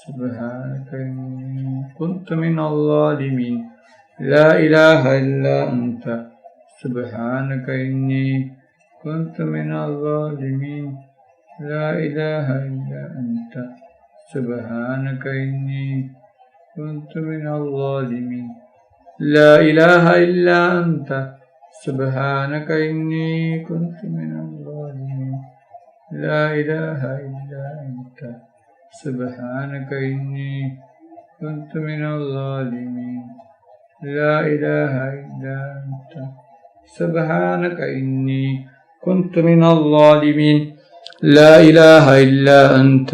سبحانك إني كنت من الظالمين لا إله إلا أنت سبحانك إني كنت من الظالمين لا إله إلا أنت سبحانك إني كنت من الظالمين لا إله إلا أنت سبحانك إني كنت من الظالمين لا إله إلا أنت سبحانك إني كنت من الظالمين لا إله إلا أنت سبحانك إني كنت من الظالمين لا إله إلا أنت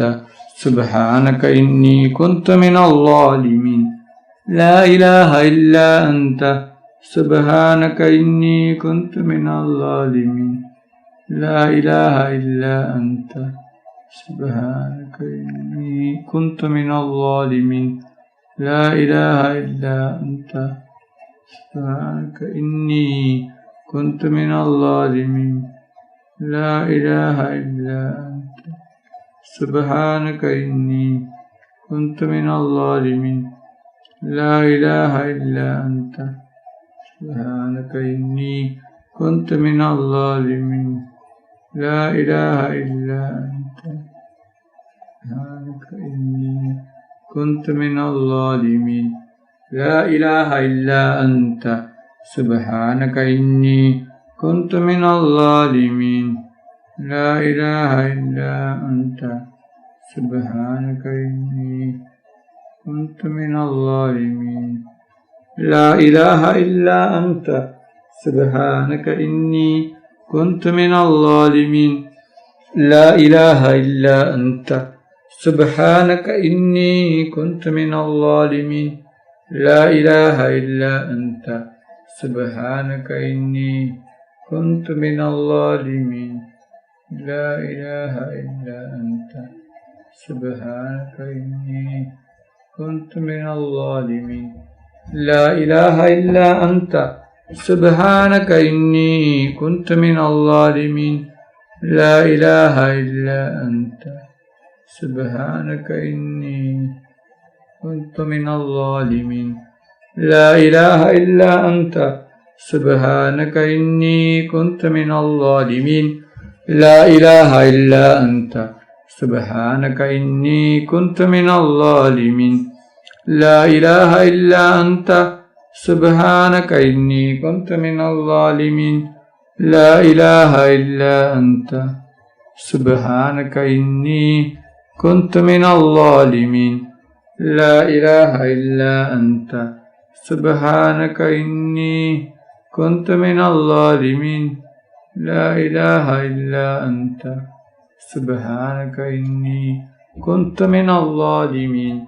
سبحانك إني كنت من الظالمين لا إله إلا أنت سبحانك إني كنت من الظالمين لا إله إلا أنت سبحانك إني كنت من الظالمين لا إله إلا أنت سبحانك إني كنت من الظالمين لا إله إلا أنت سبحانك إني كنت من الظالمين لا إله إلا أنت سبحانك إني كنت من الظالمين لا إله إلا أنت سبحانك إني كنت من الظالمين لا إله إلا أنت سبحانك إني كنت من الظالمين لا إله إلا أنت سبحانك إني كنت من الظالمين لا إله إلا أنت سبحانك إني كنت من الظالمين لا إله إلا أنت سبحانك إني كنت من الظالمين لا إله إلا أنت سبحانك إني كنت من الظالمين لا إله إلا أنت سبحانك إني كنت من الظالمين لا إله إلا أنت سبحانك إني كنت من الظالمين لا إله إلا أنت سبحانك إني كنت من الظالمين لا إله إلا أنت سبحانك إني كنت من الظالمين لا إله إلا أنت سبحانك إني كنت من الظالمين لا إله إلا أنت سبحانك إني كنت من الظالمين لا إله إلا أنت سبحانك إني كنت من الظالمين لا إله إلا أنت سبحانك إني كنت من الظالمين لا إله إلا أنت سبحانك إني كنت من الظالمين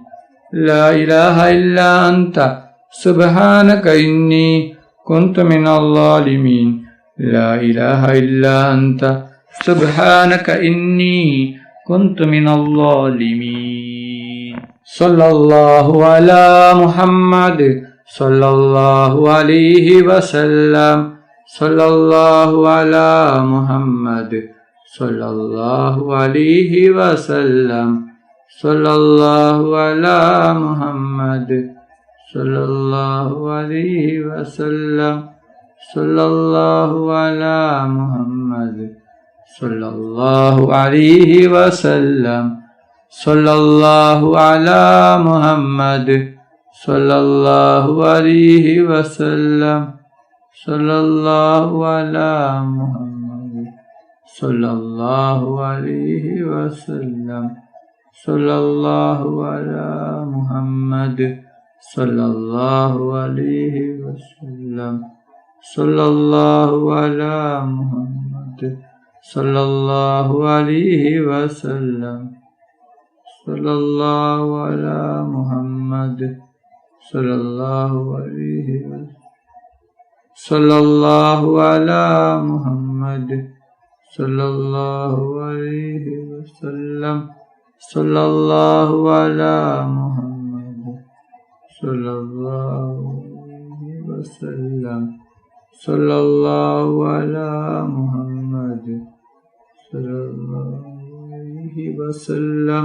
لا إله إلا أنت سبحانك إني كنت من الظالمين لا إله إلا أنت سبحانك إني كنت من الظالمين صلى الله على محمد صلى الله عليه وسلم صلى الله على محمد صلى الله عليه وسلم صلى الله على محمد صلى الله عليه وسلم صلى الله على محمد صلى الله عليه وسلم صلى الله على محمد صلى الله عليه وسلم صلى الله على محمد صلى الله عليه وسلم صلى الله على محمد صلى الله عليه وسلم صلى الله على محمد صلى الله عليه وسلم صلى الله على محمد صلى الله عليه وسلم صلى الله على محمد صلى الله عليه وسلم صلى الله على محمد صلى الله عليه وسلم صلى الله على محمد صلى الله عليه وسلم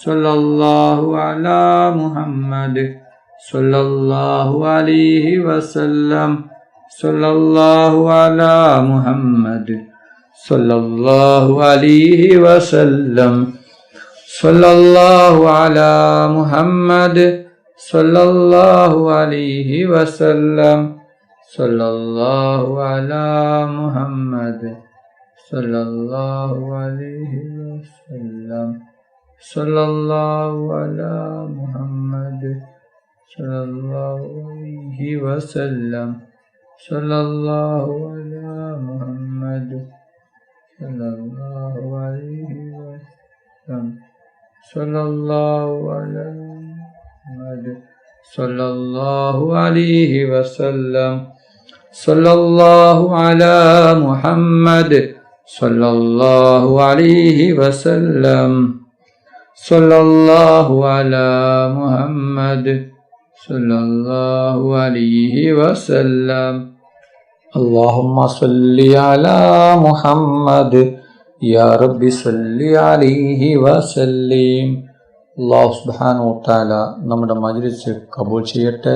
sallallahu ala Muhammad, sallallahu alaihi wasallam, sallallahu ala Muhammad, sallallahu alaihi wasallam, sallallahu ala Muhammad, sallallahu alaihi wasallam, sallallahu ala Muhammad, sallallahu alaihi wasallam, sallallahu ala Muhammad, sallallahu alaihi wasallam, sallallahu ala Muhammad, sallallahu alaihi wasallam, sallallahu ala Muhammad, sallallahu alaihi wasallam, sallallahu ala Muhammad, sallallahu alaihi wasallam, sallallahu ala Muhammad, sallallahu alaihi wasallam. Allahumma salli ala Muhammad, ya Rabbi salli alaihi wasallim. അല്ലാഹു സുബ്ഹാനഹു വ തആല നമ്മുടെ മജ്ലിസ് കബൂൽ ചെയ്യട്ടെ.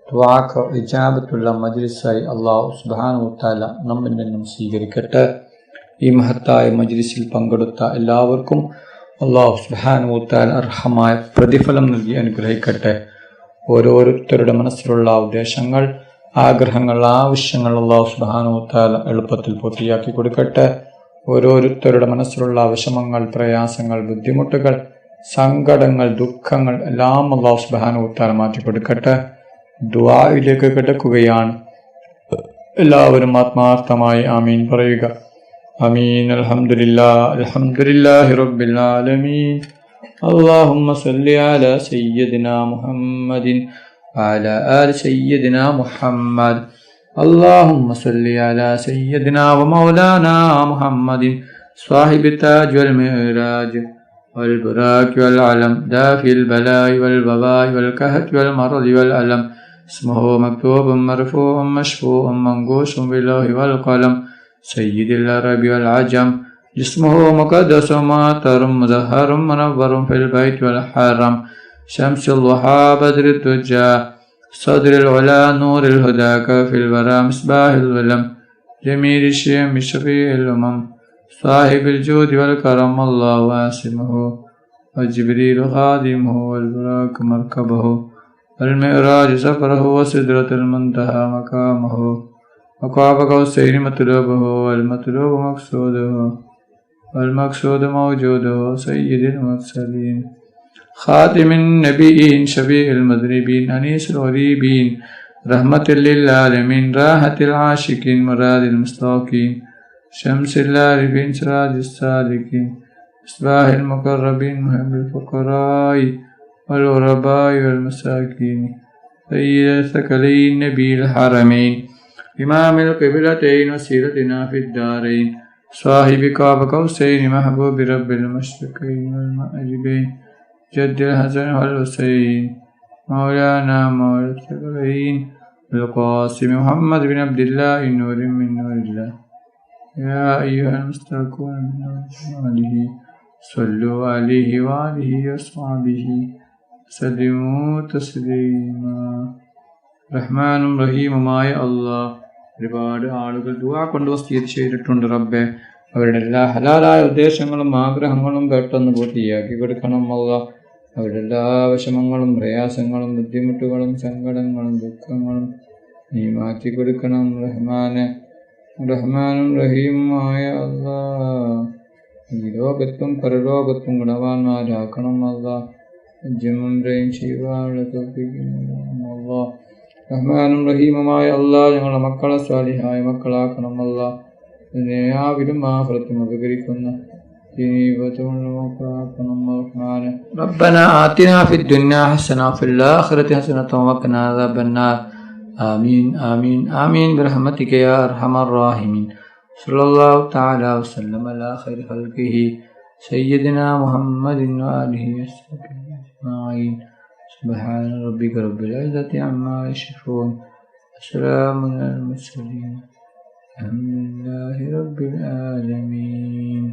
ദുആക്ക് ഇജാബത്തുള്ള മജ്ലിസായി അല്ലാഹു സുബ്ഹാനഹു വ തആല നമ്മിൽ നിന്നും സ്വീകരിക്കട്ടെ. ഈ മഹത്തായ മജ്ലിസിൽ പങ്കെടുത്ത എല്ലാവർക്കും അല്ലാഹു സുബ്ഹാനഹു വ തആല അർഹമായ പ്രതിഫലം നൽകി അനുഗ്രഹിക്കട്ടെ. ഓരോരുത്തരുടെ മനസ്സിലുള്ള ഉദ്ദേശങ്ങൾ, ആഗ്രഹങ്ങൾ, ആവശ്യങ്ങൾ അല്ലാഹു സുബ്ഹാനഹു വ തആല എളുപ്പത്തിൽ പൂർത്തിയാക്കി കൊടുക്കട്ടെ. ഓരോരുത്തരുടെ മനസ്സിലുള്ള വിഷമങ്ങൾ, പ്രയാസങ്ങൾ, ബുദ്ധിമുട്ടുകൾ, സങ്കടങ്ങൾ, ദുഃഖങ്ങൾ എല്ലാം അല്ലാഹു സുബ്ഹാനഹു വ തആല മാറ്റി കൊടുക്കട്ടെ. ദുആയിലേക്ക് കിടക്കുകയാണ്. എല്ലാവരും ആത്മാർത്ഥമായി ആമീൻ പറയുക. ആമീൻ. അൽഹംദുലില്ലാഹി റബ്ബിൽ ആലമീൻ. اللهم صل على سيدنا محمد وعلى آل سيدنا محمد. اللهم صل على سيدنا ومولانا محمد صاحب التاج والمعراج والبراك والعلم، دافي البلاء والوباء والكهف والمرض والألم. اسمه مكتوب مرفوع مشفوع منقوش باللوح والقلم، سيد العرب والعجم. جسمه مقدس معطر مزهر منور في البيت والحرم، شمس الضحى بدر الدجى، صدر العلا نور الهدى، كافي الورى مصباح الظلم، جميل الشيم شفيع الأمم، صاحب الجود والكرم. الله واسمه وجبريل خادمه والبراك مركبه، المعراج سفره وسدرة المنتهى مقامه، وقاب قوسين مطلوبه والمطلوب مقصوده والمقصود موجوده، سيد المرسلين خاتم النبيين شفيع المذنبين أنيس الغريبين رحمة للعالمين راحة العاشقين مراد المستوقين شمس العارفين سراج السالكين مصباح المقربين محب الفقراء والغرباء والمساكين سيد الثقلين نبي الحرمين إمام القبلتين وسيرتنا في الدارين صاحب قاب قوسين محبوب رب المشرقين والمغربين جد الحسن والحسين مولانا مولى الثقلين القاسم محمد بن عبد الله نور من نور الله. يا أيها المستغفرون من آله صلوا عليه وآله وصحبه سلموا تسليما. റഹ്മാനും റഹീമുമായ അല്ലാഹ്, ഒരുപാട് ആളുകൾ ദുആ കൊണ്ട് വസിയത്ത് ചെയ്തിട്ടുണ്ട്. റബ്ബേ, അവരുടെ എല്ലാ ഹലാലായ ഉദ്ദേശങ്ങളും ആഗ്രഹങ്ങളും പെട്ടെന്ന് പൂർത്തിയാക്കി കൊടുക്കണം അല്ലാഹ്. അവരുടെ എല്ലാ വിഷമങ്ങളും പ്രയാസങ്ങളും ബുദ്ധിമുട്ടുകളും സങ്കടങ്ങളും ദുഃഖങ്ങളും നീ മാറ്റി കൊടുക്കണം റഹ്മാനെ. റഹ്മാനും റഹീമുമായ അല്ലാഹ്, ഈ ലോകത്തും പരലോകത്തും ഗുണവാന്മാരാക്കണം അല്ലാഹ്. ജമുൻറയും ശിവാളെ അല്ലാഹ്. റഹ്മാനും റഹീമുമായ അല്ലാഹ്, ഞങ്ങളുടെ മക്കളെ സ്വാലിഹായ മക്കളാക്കണം അല്ലാഹ്. ദുനിയാവിലും ആഖിറത്തും ഉപകരിക്കുന്ന ജീവിതമുള്ള മക്കളാക്കണം റഹ്മാനെ. റബ്ബനാ ആതിനാ ഫിദ്ദുനിയാ ഹസന വഫിൽ ആഖിറതി ഹസനത വഖിനാ അദാബന്നാർ. ആമീൻ ആമീൻ ആമീൻ ബിറഹ്മതിക യാ അർഹമർ റഹീമീൻ. സല്ലല്ലാഹു തആല വസല്ലം അലാ ഖൈരി ഖൽഖിഹി സയ്യിദിനാ മുഹമ്മദിൻ വആലിഹി വസഹ്ബിഹി അജ്മഈൻ. സുബ്ഹാന റബ്ബിക റബ്ബിൽ ഇസ്സതി അമ്മാ യസിഫൂൻ വസലാമുൻ അലൽ മുർസലീൻ. الحمد لله رب العالمين.